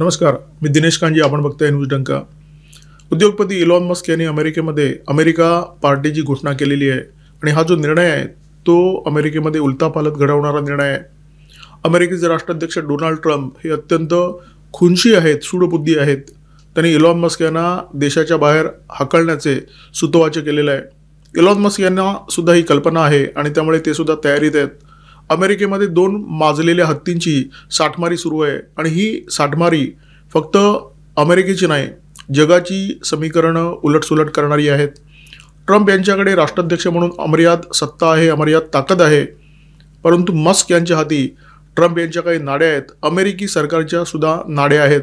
नमस्कार, मी दिनेश कांजी. आपण बघताय न्यूज डंका. उद्योगपती इलॉन मस्क यांनी अमेरिकेमध्ये अमेरिका पार्टीची घोषणा केलेली आहे आणि हा जो निर्णय आहे तो अमेरिकेमध्ये उलथापालथ घडवणारा निर्णय आहे. अमेरिकेचे राष्ट्राध्यक्ष डोनाल्ड ट्रम्प हे अत्यंत खुनशी आहेत, सूडबुद्धी आहेत. त्यांनी इलॉन मस्क यांना देशाच्या बाहेर हाकलण्याचे सूतोवाच केलेलं आहे. इलॉन मस्क यांना सुद्धा ही कल्पना आहे आणि त्यामुळे ते सुद्धा तयारीत आहेत. अमेरिकेमध्ये 2 माजलेल्या हत्तींची साठमारी सुरू आहे आणि ही साठमारी फक्त अमेरिकेची नाही, जगाची समीकरणं उलटसुलट करणारी आहेत. ट्रम्प यांच्याकडे राष्ट्राध्यक्ष म्हणून अमर्याद सत्ता आहे, अमर्याद ताकद आहे, परंतु मस्क यांच्या हाती ट्रम्प यांच्या काही नाड्या आहेत. अमेरिकी सरकारच्या सुद्धा नाड्या आहेत.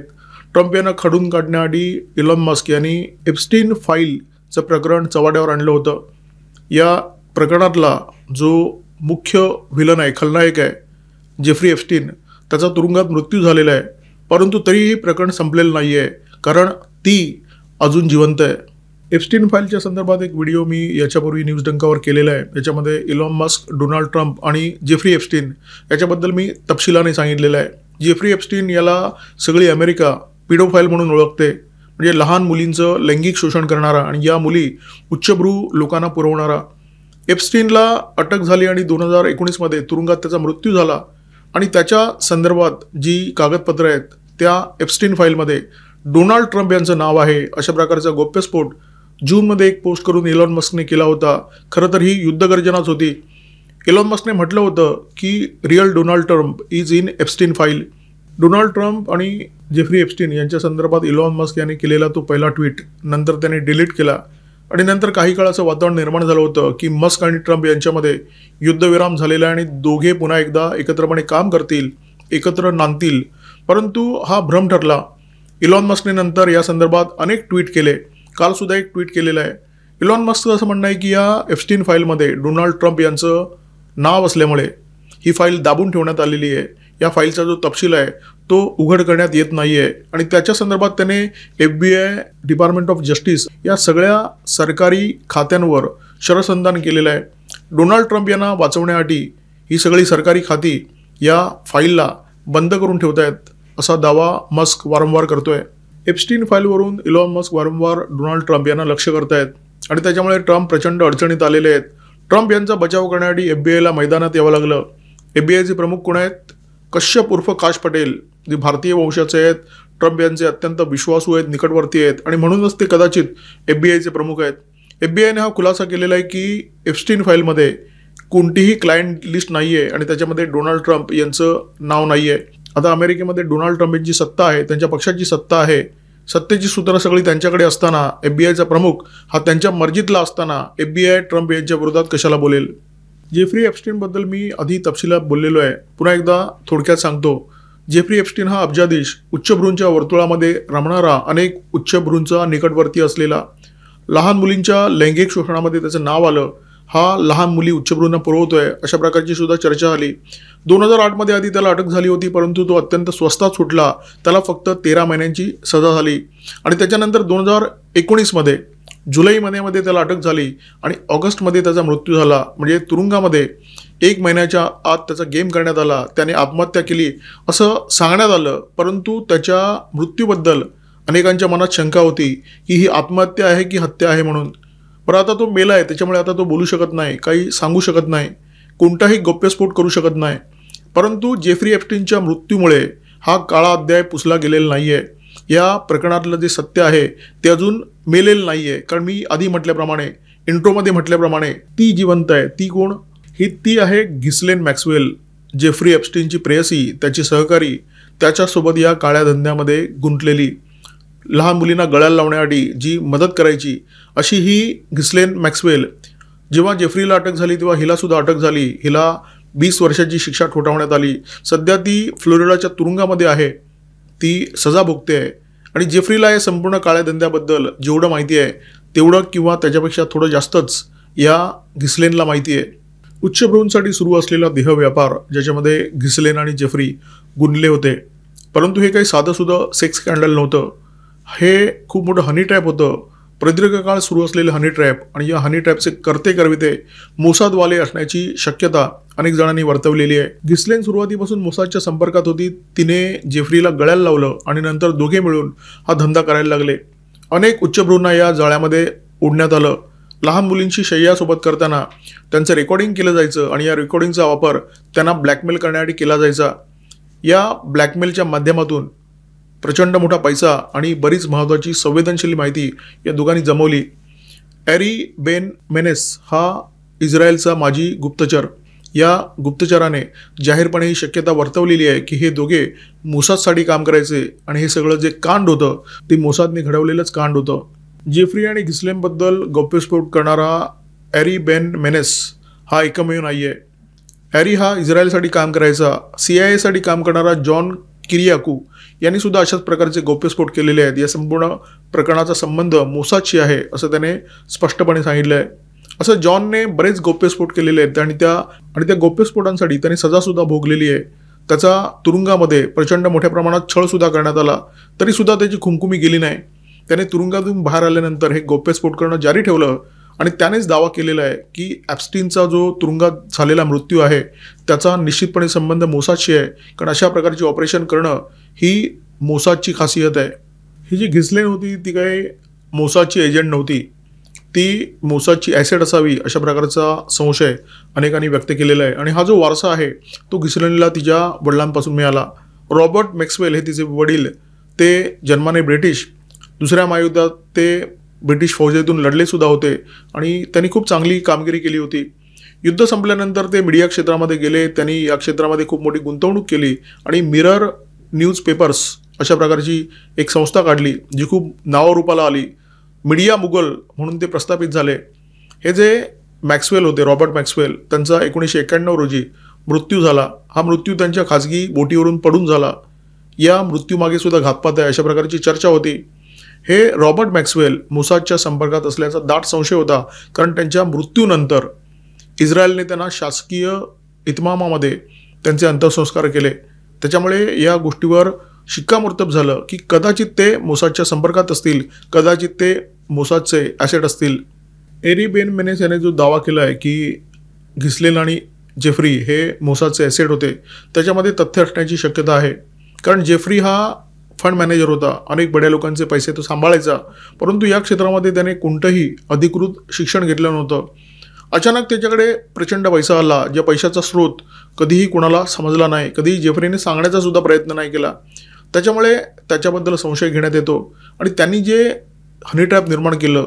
ट्रम्प यांना खडून काढण्याआधी इलॉन मस्क यांनी एप्स्टीन फाईलचं प्रकरण चव्हाट्यावर आणलं होतं. या प्रकरणातला जो मुख्य व्हिलन आहे, खलनायक आहे, जेफ्री एप्स्टीन, त्याचा तुरुंगात मृत्यू झालेला आहे. परंतु तरीही प्रकरण संपलेलं नाही आहे, कारण ती अजून जिवंत आहे. एप्स्टीन फाईलच्या संदर्भात एक व्हिडिओ मी याच्यापूर्वी न्यूज डंकावर केलेला आहे. याच्यामध्ये इलॉन मस्क, डोनाल्ड ट्रम्प आणि जेफ्री एप्स्टीन याच्याबद्दल मी तपशिलाने सांगितलेलं आहे. जेफ्री एप्स्टीन याला सगळी अमेरिका पिडोफाईल म्हणून ओळखते, म्हणजे लहान मुलींचं लैंगिक शोषण करणारा आणि या मुली उच्चभ्रू लोकांना पुरवणारा. एप्स्टीनला अटक झाली आणि 2019मध्ये तुरुंगात त्याचा मृत्यू झाला आणि त्याच्या संदर्भात जी कागदपत्रं आहेत त्या एप्स्टीन फाईलमध्ये डोनाल्ड ट्रम्प यांचं नाव आहे. अशा प्रकारचा गौप्यस्फोट जूनमध्ये एक पोस्ट करून इलॉन मस्कने केला होता. खरं तर ही युद्धगर्जनाच होती. इलॉन मस्कने म्हटलं होतं की real Donald Trump is in Epstein file. Donald Trump आणि जेफ्री एप्स्टीन यांच्या संदर्भात इलॉन मस्क यांनी केलेला तो पहिला ट्विट नंतर त्याने डिलीट केला आणि नंतर काही काळाचं वातावरण निर्माण झालं होतं की मस्क आणि ट्रम्प यांच्यामध्ये युद्धविराम झालेला आहे आणि दोघे पुन्हा एकदा एकत्रपणे काम करतील, एकत्र नांदतील. परंतु हा भ्रम ठरला. इलॉन मस्कने नंतर या संदर्भात अनेक ट्विट केले. कालसुद्धा एक ट्विट केलेलं आहे. इलॉन मस्कचं असं म्हणणं आहे की या एप्स्टीन फाईलमध्ये डोनाल्ड ट्रम्प यांचं नाव असल्यामुळे ही फाईल दाबून ठेवण्यात आलेली आहे. या फाईलचा जो तपशील आहे तो उघड करण्यात येत नाही आहे आणि त्याच्या संदर्भात त्याने FBI, डिपार्टमेंट ऑफ जस्टिस या सगळ्या सरकारी खात्यांवर शरसंधान केलेलं आहे. डोनाल्ड ट्रम्प यांना वाचवण्यासाठी ही सगळी सरकारी खाती या फाईलला बंद करून ठेवत आहेत, असा दावा मस्क वारंवार करतोय. एप्स्टीन फाईलवरून इलॉन मस्क वारंवार डोनाल्ड ट्रम्प यांना लक्ष करतायत आणि त्याच्यामुळे ट्रम्प प्रचंड अडचणीत आलेले आहेत. ट्रम्प यांचा बचाव करण्यासाठी FBIला मैदानात यावं लागलं. FBIचे प्रमुख कोण आहेत? कश्यप उर्फ काश पटेल, जे भारतीय वंशाचे आहेत. ट्रम्प यांचे अत्यंत विश्वासू आहेत, निकटवर्ती आहेत आणि म्हणूनच ते कदाचित FBIचे प्रमुख आहेत. FBIने हा खुलासा केलेला आहे की एप्स्टीन फाईलमध्ये कोणतीही क्लायंट लिस्ट नाही आहे आणि त्याच्यामध्ये डोनाल्ड ट्रम्प यांचं नाव नाही आहे. आता अमेरिकेमध्ये डोनाल्ड ट्रम्प यांची सत्ता आहे, त्यांच्या पक्षाची सत्ता आहे. सत्तेची सूत्रं सगळी त्यांच्याकडे असताना FBIचा प्रमुख हा त्यांच्या मर्जीतला असताना FBI ट्रम्प यांच्या विरोधात कशाला बोलेल? जेफ्री एप्स्टीनबद्दल मी आधी तपशिलात बोललेलो आहे. पुन्हा एकदा थोडक्यात सांगतो. जेफ्री एप्स्टीन हा अब्जाधीश, उच्चभ्रूंच्या वर्तुळामध्ये रमणारा, अनेक उच्चभ्रूंचा निकटवर्ती असलेला, लहान मुलींच्या लैंगिक शोषणामध्ये त्याचं नाव आलं. हा लहान मुली उच्चभ्रूंना पुरवतोय अशा प्रकारची सुद्धा चर्चा आली. 2008मध्ये आधी त्याला अटक झाली होती, परंतु तो अत्यंत स्वस्तात सुटला. त्याला फक्त 13 महिन्यांची सजा झाली आणि त्याच्यानंतर 2019मध्ये जुलै महिन्यामध्ये त्याला अटक झाली आणि ऑगस्टमध्ये त्याचा मृत्यू झाला. म्हणजे तुरुंगामध्ये 1 महिन्याच्या आत त्याचा गेम करण्यात आला. त्याने आत्महत्या केली असं सांगण्यात आलं, परंतु त्याच्या मृत्यूबद्दल अनेकांच्या मनात शंका होती की ही आत्महत्या आहे की हत्या आहे म्हणून. पण आता तो मेला आहे, त्याच्यामुळे आता तो बोलू शकत नाही, काही सांगू शकत नाही, कोणताही गौप्यस्फोट करू शकत नाही. परंतु जेफ्री एप्स्टीनच्या मृत्यूमुळे हा काळा अध्याय पुसला गेलेला नाही आहे. या प्रकरणातलं जे सत्य आहे ते अजून मेलेलं नाही आहे. कारण मी आधी म्हटल्याप्रमाणे, इंट्रोमध्ये म्हटल्याप्रमाणे, ती जिवंत आहे. ती कोण? ती आहे घिस्लेन मॅक्सवेल, जेफ्री एप्स्टीनची प्रेयसी, त्याची सहकारी, त्याच्यासोबत या काळ्या धंद्यामध्ये गुंतलेली, लहान मुलींना गळ्याला लावण्यासाठी जी मदत करायची अशी ही घिस्लेन मॅक्सवेल. जेव्हा जेफ्रीला अटक झाली तेव्हा हिलासुद्धा अटक झाली. हिला 20 वर्षाची शिक्षा ठोठावण्यात आली. सध्या ती फ्लोरिडाच्या तुरुंगामध्ये आहे, ती सजा भोगते आहे. आणि जेफ्रीला या संपूर्ण काळ्या धंद्याबद्दल जेवढं माहिती आहे तेवढं किंवा त्याच्यापेक्षा थोडं जास्तच या घिस्लेनला माहिती आहे. उच्चभ्रूंसाठी सुरू असलेला देहव्यापार ज्याच्यामध्ये घिस्लेन आणि जेफ्री गुंतले होते, परंतु हे काही साधंसुद्धा सेक्स स्कॅन्डल नव्हतं. हे खूप मोठं हनी ट्रॅप होतं. प्रदीर्घ काळ सुरू असलेले हनी ट्रॅप आणि या हनी ट्रॅपचे कर्ते करविते मोसादवाले असण्याची शक्यता अनेक जणांनी वर्तवलेली आहे. घिस्लेन सुरुवातीपासून मोसादच्या संपर्कात होती. तिने जेफ्रीला गळ्याला लावलं आणि नंतर दोघे मिळून हा धंदा करायला लागले. अनेक उच्चभ्रूंना या जाळ्यामध्ये ओढण्यात आलं. लहान मुलींची शय्यासोबत करताना त्यांचं रेकॉर्डिंग केलं जायचं आणि या रेकॉर्डिंगचा वापर त्यांना ब्लॅकमेल करण्यासाठी केला जायचा. या ब्लॅकमेलच्या माध्यमातून प्रचंड मोठा पैसा आणि बरीच महत्त्वाची संवेदनशील माहिती या दोघांनी जमवली. एरी बेन मेनेस हा इस्रायलचा माजी गुप्तचर. या गुप्तचराने जाहीरपणे ही शक्यता वर्तवलेली आहे की हे दोघे मोसादसाठी काम करायचे आणि हे सगळं जे कांड होतं ते मोसादने घडवलेलंच कांड होतं. जेफ्री आणि घिस्लेनबद्दल गौप्यस्फोट करणारा एरी बेन मेनेस हा एकमेव नाही आहे. एरी हा इस्रायलसाठी काम करायचा. CIA साठी काम करणारा जॉन किरियाकू यांनी सुद्धा अशाच प्रकारचे गौप्यस्फोट केलेले आहेत. या संपूर्ण प्रकरणाचा संबंध मोसादशी आहे असं त्याने स्पष्टपणे सांगितलं आहे. असं जॉनने बरेच गौप्यस्फोट केलेले आहेत आणि त्या गौप्यस्फोटांसाठी त्याने सजासुद्धा भोगलेली आहे. त्याचा तुरुंगामध्ये प्रचंड मोठ्या प्रमाणात छळसुद्धा करण्यात आला तरीसुद्धा त्याची खुमखुमी गेली नाही. त्याने तुरुंगातून बाहेर आल्यानंतर हे गौप्यस्फोट करणं जारी ठेवलं आणि त्यानेच दावा केलेला आहे की ॲप्स्टीनचा जो तुरुंगात झालेला मृत्यू आहे त्याचा निश्चितपणे संबंध मोसादशी आहे. कारण अशा प्रकारची ऑपरेशन करणं ही मोसादची खासियत आहे. ही जी घिस्लेन होती ती काही मोसादची एजंट नव्हती. ती मोसादची ॲसेट असावी अशा प्रकारचा संशय अनेकांनी व्यक्त केलेला आहे. आणि हा जो वारसा आहे तो घिस्लेनला तिच्या वडिलांपासून मिळाला. रॉबर्ट मॅक्सवेल हे तिचे वडील, ते जन्माने ब्रिटिश. दुसऱ्या महायुद्धात ते ब्रिटिश फौजेतून लढलेसुद्धा होते आणि त्यांनी खूप चांगली कामगिरी केली होती. युद्ध संपल्यानंतर ते मीडिया क्षेत्रामध्ये गेले. त्यांनी या क्षेत्रामध्ये खूप मोठी गुंतवणूक केली आणि मिरर न्यूजपेपर्स अशा प्रकारची एक संस्था काढली जी खूप नावारूपाला आली. मीडिया मुघल म्हणून ते प्रस्थापित झाले. हे जे मॅक्सवेल होते, रॉबर्ट मॅक्सवेल, त्यांचा 1991 रोजी मृत्यू झाला. हा मृत्यू त्यांच्या खाजगी बोटीवरून पडून झाला. या मृत्यूमागे सुद्धा घातपात आहे अशा प्रकारची चर्चा होती. हे रॉबर्ट मॅक्सवेल मोसादच्या संपर्कात असल्याचा दाट संशय होता. कारण त्यांच्या मृत्यूनंतर इस्रायलने त्यांना शासकीय इतमामामध्ये त्यांचे अंत्यसंस्कार केले. त्याच्यामुळे या गोष्टीवर शिक्कामोर्तब झालं की कदाचित ते मोसादच्या संपर्कात असतील, कदाचित ते मोसादचे ॲसेट असतील. एरी बेन मेनेस याने जो दावा केला आहे की घिस्लेन आणि जेफ्री हे मोसादचे ॲसेट होते त्याच्यामध्ये तथ्य असण्याची शक्यता आहे. कारण जेफ्री हा फंड मॅनेजर होता. अनेक बड्या लोकांचे पैसे तो सांभाळायचा. परंतु या क्षेत्रामध्ये त्याने कोणतंही अधिकृत शिक्षण घेतलं नव्हतं. अचानक त्याच्याकडे प्रचंड पैसा आला. ज्या पैशाचा स्रोत कधीही कोणाला समजला नाही, कधीही जेफ्रीने सांगण्याचा सुद्धा प्रयत्न नाही केला. त्याच्यामुळे त्याच्याबद्दल संशय घेण्यात येतो. आणि त्यांनी जे हनी ट्रॅप निर्माण केलं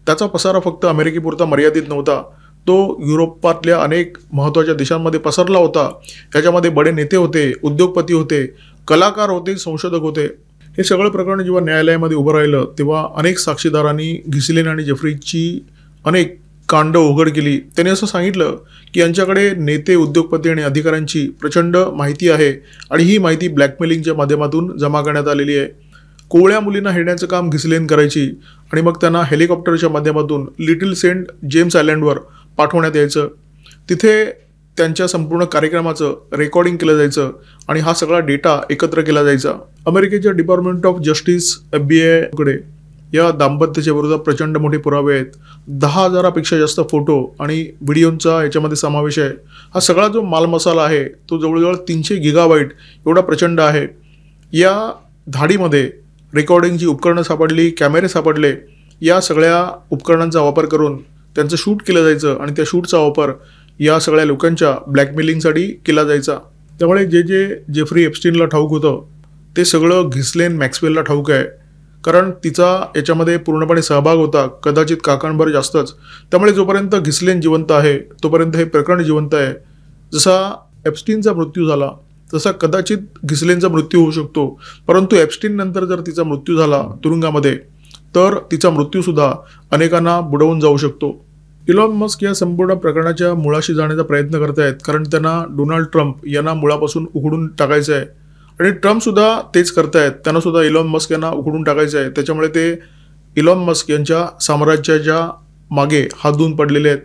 त्याचा पसारा फक्त अमेरिकेपुरता मर्यादित नव्हता. तो युरोपातल्या अनेक महत्त्वाच्या देशांमध्ये पसरला होता. याच्यामध्ये बडे नेते होते, उद्योगपती होते, कलाकार होते, संशोधक होते. हे सगळं प्रकरण जेव्हा न्यायालयामध्ये उभं राहिलं तेव्हा अनेक साक्षीदारांनी घिस्लेन आणि जेफ्रीची अनेक कांड उघड केली. त्यांनी असं सांगितलं की यांच्याकडे नेते, उद्योगपती आणि अधिकाऱ्यांची प्रचंड माहिती आहे आणि ही माहिती ब्लॅकमेलिंगच्या माध्यमातून जमा करण्यात आलेली आहे. कोवळ्या मुलींना हेरण्याचं काम घिस्लेन करायची आणि मग त्यांना हेलिकॉप्टरच्या माध्यमातून लिटिल सेंट जेम्स आयलँडवर पाठवण्यात यायचं. तिथे त्यांच्या संपूर्ण कार्यक्रमाचं रेकॉर्डिंग केलं जायचं आणि हा सगळा डेटा एकत्र केला जायचा. अमेरिकेच्या डिपार्टमेंट ऑफ जस्टिस FBI कडे या दाम्पत्याच्या विरोधात प्रचंड मोठे पुरावे आहेत. 10,000पेक्षा जास्त फोटो आणि व्हिडिओंचा याच्यामध्ये समावेश आहे. हा सगळा जो मालमसाला आहे तो जवळजवळ 300 गिगाबाईट एवढा प्रचंड आहे. या धाडीमध्ये रेकॉर्डिंगची उपकरणं सापडली, कॅमेरे सापडले. या सगळ्या उपकरणांचा वापर करून त्यांचं शूट केलं जायचं आणि त्या शूटचा वापर या सगळ्या लोकांच्या ब्लॅकमेलिंगसाठी केला जायचा. त्यामुळे जे जेफ्री एप्स्टीनला ठाऊक होतं ते सगळं घिस्लेन मॅक्सवेलला ठाऊक आहे. कारण तिचा याच्यामध्ये पूर्णपणे सहभाग होता, कदाचित काकांभर जास्तच. त्यामुळे जोपर्यंत घिस्लेन जिवंत आहे तोपर्यंत हे प्रकरण जिवंत आहे. जसा एप्स्टीनचा मृत्यू झाला तसा कदाचित घिस्लेनचा मृत्यू होऊ शकतो. परंतु एप्स्टीन नंतर जर तिचा मृत्यू झाला तुरुंगामध्ये तर तिचा मृत्यूसुद्धा अनेकांना बुडवून जाऊ शकतो. इलॉन मस्क या संपूर्ण प्रकरणाच्या मुळाशी जाण्याचा प्रयत्न करत आहेत. कारण त्यांना डोनाल्ड ट्रम्प यांना मुळापासून उखडून टाकायचं आहे आणि ट्रम्पसुद्धा तेच करत आहेत. त्यांना सुद्धा इलॉन मस्क यांना उखडून टाकायचं आहे. त्याच्यामुळे ते इलॉन मस्क यांच्या साम्राज्याच्या मागे हात धुवून पडलेले आहेत.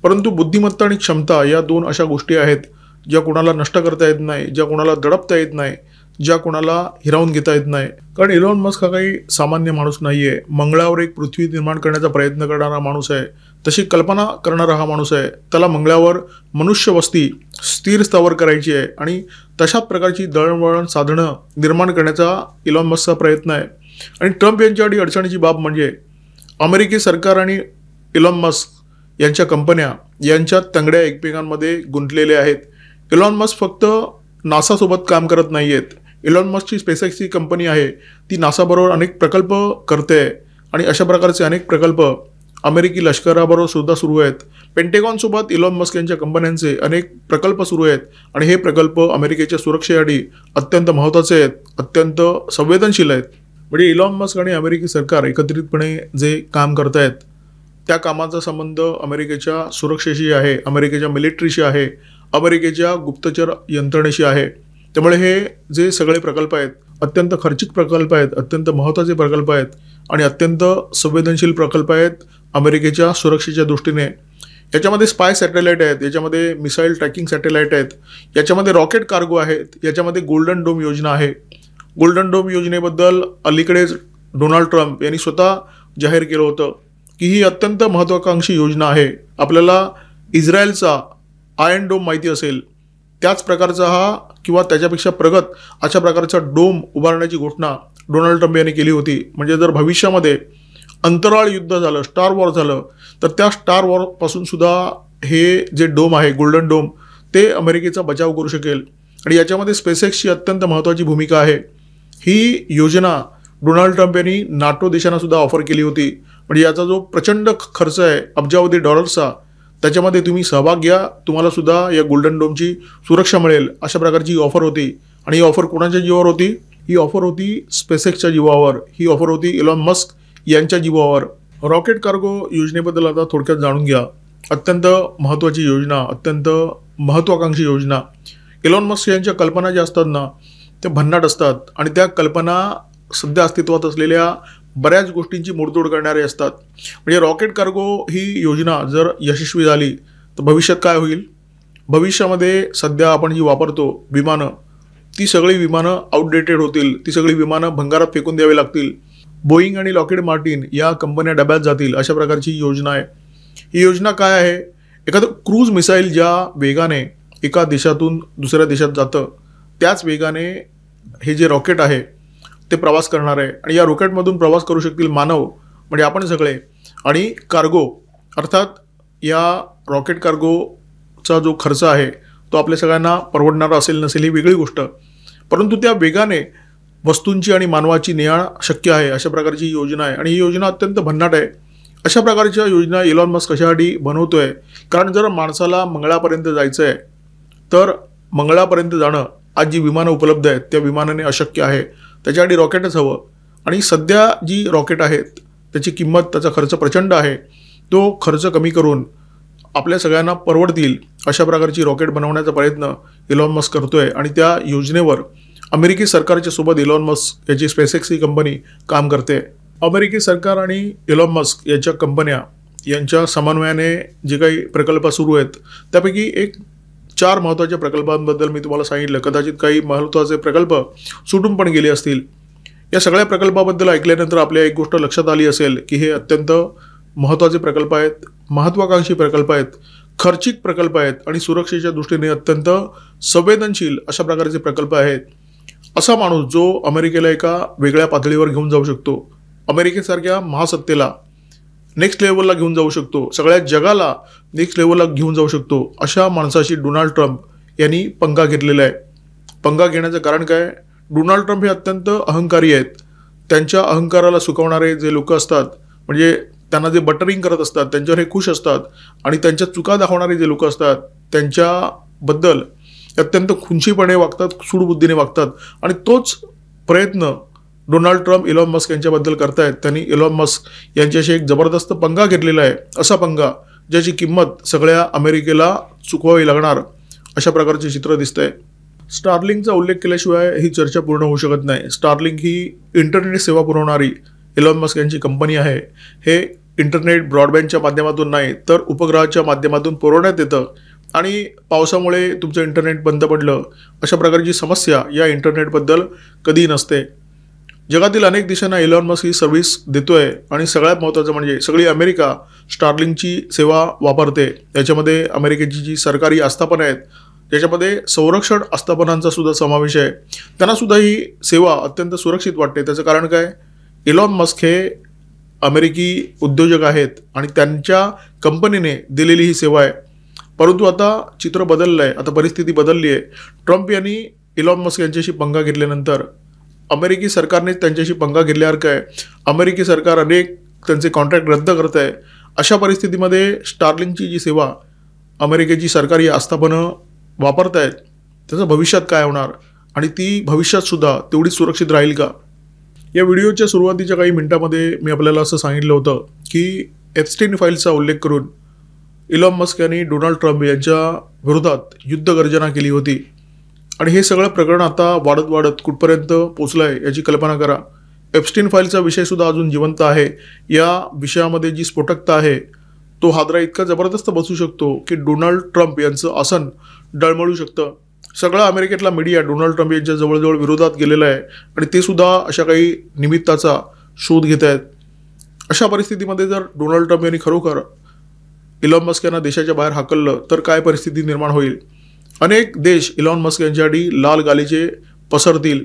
परंतु बुद्धिमत्ता आणि क्षमता या दोन अशा गोष्टी आहेत ज्या कोणाला नष्ट करता येत नाही, ज्या कोणाला दडपता येत नाही, ज्या कोणाला हिरावून घेता येत नाही. कारण इलॉन मस्क हा काही सामान्य माणूस नाही आहे. मंगळावर एक पृथ्वी निर्माण करण्याचा प्रयत्न करणारा माणूस आहे. तशी कल्पना करणारा हा माणूस आहे. त्याला मंगळावर मनुष्य वस्ती स्थिर स्थावर करायची आहे आणि तशाच प्रकारची दळणवळण साधनं निर्माण करण्याचा इलॉन मस्कचा प्रयत्न आहे. आणि ट्रम्प यांच्यासाठी अडचणीची बाब म्हणजे अमेरिकी सरकार आणि इलॉन मस्क यांच्या कंपन्या यांच्यात तंगड्या एकमेकांमध्ये गुंतलेल्या आहेत. इलॉन मस्क फक्त नासासोबत काम करत नाही आहेत. इलॉन मस्कची स्पेसएक्स ही कंपनी आहे, ती नासाबरोबर अनेक प्रकल्प करते आणि अशा प्रकारचे अनेक प्रकल्प अमेरिकी लष्कराबरोबर सुद्धा सुरू आहेत. पेंटेगॉनसोबत इलॉन मस्क यांच्या कंपन्यांचे अनेक प्रकल्प सुरू आहेत आणि हे प्रकल्प अमेरिकेच्या सुरक्षेसाठी अत्यंत महत्त्वाचे आहेत, अत्यंत संवेदनशील आहेत. म्हणजे इलॉन मस्क आणि अमेरिकी सरकार एकत्रितपणे जे काम करत आहेत त्या कामाचा संबंध अमेरिकेच्या सुरक्षेशी आहे, अमेरिकेच्या मिलिटरीशी आहे, अमेरिकेच्या गुप्तचर यंत्रणेशी आहे. त्यामुळे हे जे सगळे प्रकल्प आहेत अत्यंत खर्चिक प्रकल्प आहेत, अत्यंत महत्त्वाचे प्रकल्प आहेत आणि अत्यंत संवेदनशील प्रकल्प आहेत अमेरिकेच्या सुरक्षेच्या दृष्टीने. याच्यामध्ये स्पाय सॅटेलाईट आहेत, याच्यामध्ये मिसाईल ट्रॅकिंग सॅटेलाईट आहेत, याच्यामध्ये रॉकेट कार्गो आहेत, याच्यामध्ये गोल्डन डोम योजना आहे. गोल्डन डोम योजनेबद्दल अलीकडेच डोनाल्ड ट्रम्प यांनी स्वतः जाहीर केलं होतं की ही अत्यंत महत्त्वाकांक्षी योजना आहे. आपल्याला इस्रायलचा आयर्न डोम माहिती असेल, त्याच प्रकारचा हा किंवा त्याच्यापेक्षा प्रगत अशा प्रकारचा डोम उभारण्याची घोषणा डोनाल्ड ट्रम्प यांनी केली होती. म्हणजे जर भविष्यामध्ये अंतराळ युद्ध झालं, स्टार वॉर झालं, तर त्या स्टार वॉरपासून सुद्धा हे जे डोम आहे गोल्डन डोम ते अमेरिकेचा बचाव करू शकेल. आणि याच्यामध्ये स्पेसएक्सची अत्यंत महत्त्वाची भूमिका आहे. ही योजना डोनाल्ड ट्रम्प यांनी नाटो देशांना सुद्धा ऑफर केली होती. म्हणजे याचा जो प्रचंड खर्च आहे अब्जावधी डॉलर्सचा, त्याच्यामध्ये तुम्ही सहभाग घ्या, तुम्हाला सुद्धा या गोल्डन डोमची सुरक्षा मिळेल अशा प्रकारची ऑफर होती. आणि ही ऑफर कोणाच्या जीवावर होती? ही ऑफर होती स्पेसएक्सच्या जीवावर, ही ऑफर होती इलॉन मस्क यांच्या जीवावर. रॉकेट कार्गो योजनेबद्दल आता थोडक्यात जाणून घ्या. अत्यंत महत्त्वाची योजना, अत्यंत महत्त्वाकांक्षी योजना. इलॉन मस्क यांच्या कल्पना ज्या असतात ना त्या भन्नाट असतात आणि त्या कल्पना सध्या अस्तित्वात असलेल्या बऱ्याच गोष्टींची मोडतोड करणारे असतात. म्हणजे रॉकेट कार्गो ही योजना जर यशस्वी झाली तर भविष्यात काय होईल? भविष्यामध्ये सध्या आपण जी वापरतो विमानं, ती सगळी विमानं आउटडेटेड होतील, ती सगळी विमानं भंगारात फेकून द्यावी लागतील. बोईंग आणि लॉकहीड मार्टिन या कंपन्या डब्यात जातील अशा प्रकारची योजना आहे. ही योजना काय आहे? एखादं क्रूज मिसाईल ज्या वेगाने एका देशातून दुसऱ्या देशात जातं त्याच वेगाने हे जे रॉकेट आहे ते प्रवास करणार आहे. आणि या रॉकेटमधून प्रवास करू शकतील मानव म्हणजे आपण सगळे, आणि कार्गो अर्थात या रॉकेट कार्गोचा जो खर्च आहे तो आपल्या सगळ्यांना परवडणारा असेल नसेल ही वेगळी गोष्ट, परंतु त्या वेगाने वस्तूंची आणि मानवाची ने-आण शक्य आहे अशा प्रकारची योजना आहे. आणि ही योजना अत्यंत भन्नाट आहे. अशा प्रकारच्या योजना इलॉन मस्क कशासाठी बनवतोय? कारण जर माणसाला मंगळापर्यंत जायचं आहे तर मंगळापर्यंत जाणं आज जी विमानं उपलब्ध आहेत त्या विमानाने अशक्य आहे. त्याच्यासाठी रॉकेटच हवं. आणि सध्या जी रॉकेट आहेत त्याची किंमत, त्याचा खर्च प्रचंड आहे. तो खर्च कमी करून आपल्या सगळ्यांना परवडतील अशा प्रकारची रॉकेट बनवण्याचा प्रयत्न इलॉन मस्क करतोय. आणि त्या योजनेवर अमेरिकी सरकारच्या सोबत इलॉन मस्क याची स्पेसएक्स ही कंपनी काम करते. अमेरिकी सरकार आणि इलॉन मस्क यांच्या कंपन्या यांच्या समन्वयाने जे काही प्रकल्प सुरू आहेत त्यापैकी 4 महत्त्वाच्या प्रकल्पांबद्दल मी तुम्हाला सांगितलं. कदाचित काही महत्त्वाचे प्रकल्प सुटून पण गेले असतील. या सगळ्या प्रकल्पाबद्दल ऐकल्यानंतर आपल्या एक गोष्ट लक्षात आली असेल की हे अत्यंत महत्त्वाचे प्रकल्प आहेत, महत्त्वाकांक्षी प्रकल्प आहेत, खर्चिक प्रकल्प आहेत आणि सुरक्षेच्या दृष्टीने अत्यंत संवेदनशील अशा प्रकारचे प्रकल्प आहेत. असा माणूस जो अमेरिकेला एका वेगळ्या पातळीवर घेऊन जाऊ शकतो, अमेरिकेसारख्या महासत्तेला नेक्स्ट लेवलला घेऊन जाऊ शकतो, सगळ्या जगाला नेक्स्ट लेवलला घेऊन जाऊ शकतो, अशा माणसाशी डोनाल्ड ट्रम्प यांनी पंगा घेतलेला आहे. पंगा घेण्याचं कारण काय? डोनाल्ड ट्रम्प हे अत्यंत अहंकारी आहेत. त्यांच्या अहंकाराला सुकवणारे जे लोक असतात, म्हणजे त्यांना जे बटरिंग करत असतात त्यांच्यावर हे खुश असतात आणि त्यांच्या चुका दाखवणारे जे लोक असतात त्यांच्याबद्दल अत्यंत खुंचीपणे वागतात, सूडबुद्धीने वागतात. आणि तोच प्रयत्न डोनाल्ड ट्रम्प इलॉन मस्क यांच्याबद्दल करतायत. त्यांनी इलॉन मस्क यांच्याशी एक जबरदस्त पंगा घेतलेला आहे. असा पंगा ज्याची किंमत सगळ्या अमेरिकेला चुकवावी लागणार अशा प्रकारचे चित्र दिसतंय. स्टारलिंकचा उल्लेख केल्याशिवाय ही चर्चा पूर्ण होऊ शकत नाही. स्टारलिंक ही इंटरनेट सेवा पुरवणारी इलॉन मस्क यांची कंपनी आहे. हे इंटरनेट ब्रॉडबँडच्या माध्यमातून नाही तर उपग्रहाच्या माध्यमातून पुरवण्यात येतं. आणि पावसामुळे तुमचं इंटरनेट बंद पडलं, अशा प्रकारची समस्या या इंटरनेटबद्दल कधीही नसते. जगातील अनेक देशांना इलॉन मस्क ही सर्व्हिस देतोय आणि सगळ्यात महत्त्वाचं म्हणजे सगळी अमेरिका स्टारलिंकची सेवा वापरते. याच्यामध्ये अमेरिकेची जी सरकारी आस्थापनं आहेत, ज्याच्यामध्ये संरक्षण आस्थापनांचा सुद्धा समावेश आहे, त्यांनासुद्धा ही सेवा अत्यंत सुरक्षित वाटते. त्याचं कारण काय? इलॉन मस्क हे अमेरिकी उद्योजक आहेत आणि त्यांच्या कंपनीने दिलेली ही सेवा आहे. परंतु आता चित्र बदललं आहे, आता परिस्थिती बदलली आहे. ट्रम्प यांनी इलॉन मस्क यांच्याशी पंगा घेतल्यानंतर अमेरिकी सरकारने त्यांच्याशी पंगा घेतल्यासारखं आहे. अमेरिकी सरकार अनेक त्यांचे कॉन्ट्रॅक्ट रद्द करत आहे. अशा परिस्थितीमध्ये स्टारलिंकची जी सेवा अमेरिकेची सरकारी आस्थापनं वापरत आहेत, त्याचं भविष्यात काय होणार आणि ती भविष्यातसुद्धा तेवढीच सुरक्षित राहील का? या व्हिडिओच्या सुरुवातीच्या काही मिनिटांमध्ये मी आपल्याला असं सांगितलं होतं की एप्स्टीन फाईलचा उल्लेख करून इलॉन मस्क यांनी डोनाल्ड ट्रम्प यांच्या विरोधात युद्धगर्जना केली होती आणि हे सगळं प्रकरण आता वाढत वाढत कुठपर्यंत पोचलं आहे याची कल्पना करा. एप्स्टीन फाईलचा विषयसुद्धा अजून जिवंत आहे. या विषयामध्ये जी स्फोटकता आहे, तो हादरा इतका जबरदस्त बसू शकतो की डोनाल्ड ट्रम्प यांचं आसन डळमळू शकतं. सगळा अमेरिकेतला मीडिया डोनाल्ड ट्रम्प यांच्या जवळजवळ विरोधात गेलेला आहे आणि ते सुद्धा अशा काही निमित्ताचा शोध घेत आहेत. अशा परिस्थितीमध्ये जर डोनाल्ड ट्रम्प यांनी खरोखर इलॉन मस्क यांना देशाच्या बाहेर हाकललं तर काय परिस्थिती निर्माण होईल? अनेक देश इलॉन मस्क यांच्यासाठी लाल गालीचे पसरतील.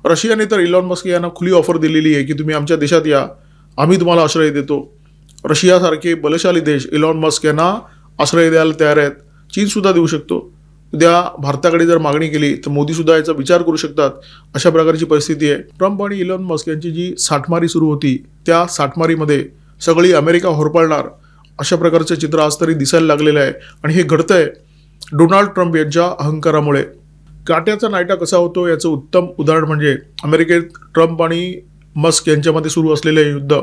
रशियाने तर इलॉन मस्क यांना खुली ऑफर दिलेली आहे की तुम्ही आमच्या देशात या, आम्ही तुम्हाला आश्रय देतो. रशियासारखे बलशाली देश इलॉन मस्क यांना आश्रय द्यायला तयार आहेत. चीनसुद्धा देऊ शकतो. उद्या भारताकडे जर मागणी केली तर मोदीसुद्धा याचा विचार करू शकतात. अशा प्रकारची परिस्थिती आहे. ट्रम्प आणि इलॉन मस्क यांची जी साठमारी सुरू होती, त्या साठमारीमध्ये सगळी अमेरिका होरपळणार अशा प्रकारचं चित्र आज तरी दिसायला लागलेलं आहे आणि हे घडतंय डोनाल्ड ट्रम्प यांच्या अहंकारामुळे. काट्याचा नायटा कसा होतो याचं उत्तम उदाहरण म्हणजे अमेरिकेत ट्रम्प आणि मस्क यांच्यामध्ये सुरू असलेले युद्ध.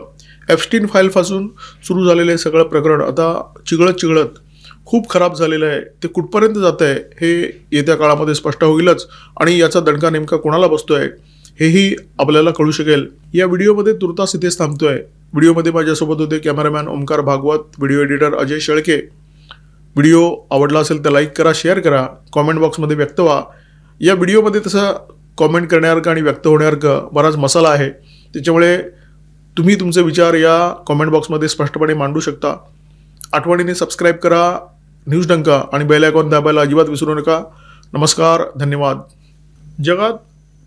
एप्स्टीन फाईलपासून सुरू झालेले सगळं प्रकरण आता चिघळत खूप खराब झालेलं आहे. ते कुठपर्यंत जात आहे हे येत्या काळामध्ये स्पष्ट होईलच आणि याचा दणका नेमका कोणाला बसतो आहे हेही आपल्याला कळू शकेल. या व्हिडिओमध्ये तुर्तास इथेच थांबतोय. व्हिडिओमध्ये माझ्यासोबत होते cameraman Omkar Bhagwat, video editor Ajay Shelke. Video आवडला असेल तर लाईक करा, शेअर करा, कॉमेंट बॉक्समध्ये व्यक्त व्हा. या व्हिडिओमध्ये तसं कॉमेंट करण्यासारखं आणि व्यक्त होण्यासारखं बराच मसाला आहे, त्याच्यामुळे तुम्ही तुमचे विचार या कॉमेंट बॉक्समध्ये स्पष्टपणे मांडू शकता. आठवणीने सबस्क्राईब करा न्यूज डंका आणि बेल आयकॉन दाबायला अजिबात विसरू नका. नमस्कार, धन्यवाद. जगात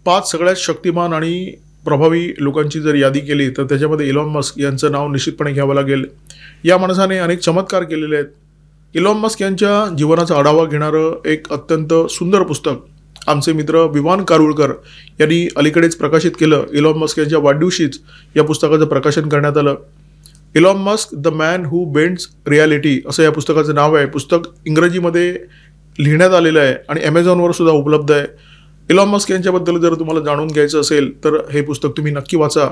5 सगळ्यात शक्तिमान आणि प्रभावी लोकांची जर यादी केली तर त्याच्यामध्ये इलॉन मस्क यांचं नाव निश्चितपणे घ्यावं लागेल. या माणसाने अनेक चमत्कार केलेले आहेत. इलॉन मस्क यांच्या जीवनाचा आढावा घेणारं एक अत्यंत सुंदर पुस्तक आमचे मित्र विवान कारुळकर यांनी अलीकडेच प्रकाशित केलं. इलॉन मस्क यांच्या वाढदिवशीच या पुस्तकाचं प्रकाशन करण्यात आलं. Elon Musk The Man Who Bends Reality असं या पुस्तकाचं नाव आहे. पुस्तक इंग्रजीमध्ये लिहिण्यात आलेलं आहे आणि ॲमेझॉनवर सुद्धा उपलब्ध आहे. इलॉन मस्क यांच्याबद्दल जर तुम्हाला जाणून घ्यायचं असेल तर हे पुस्तक तुम्ही नक्की वाचा.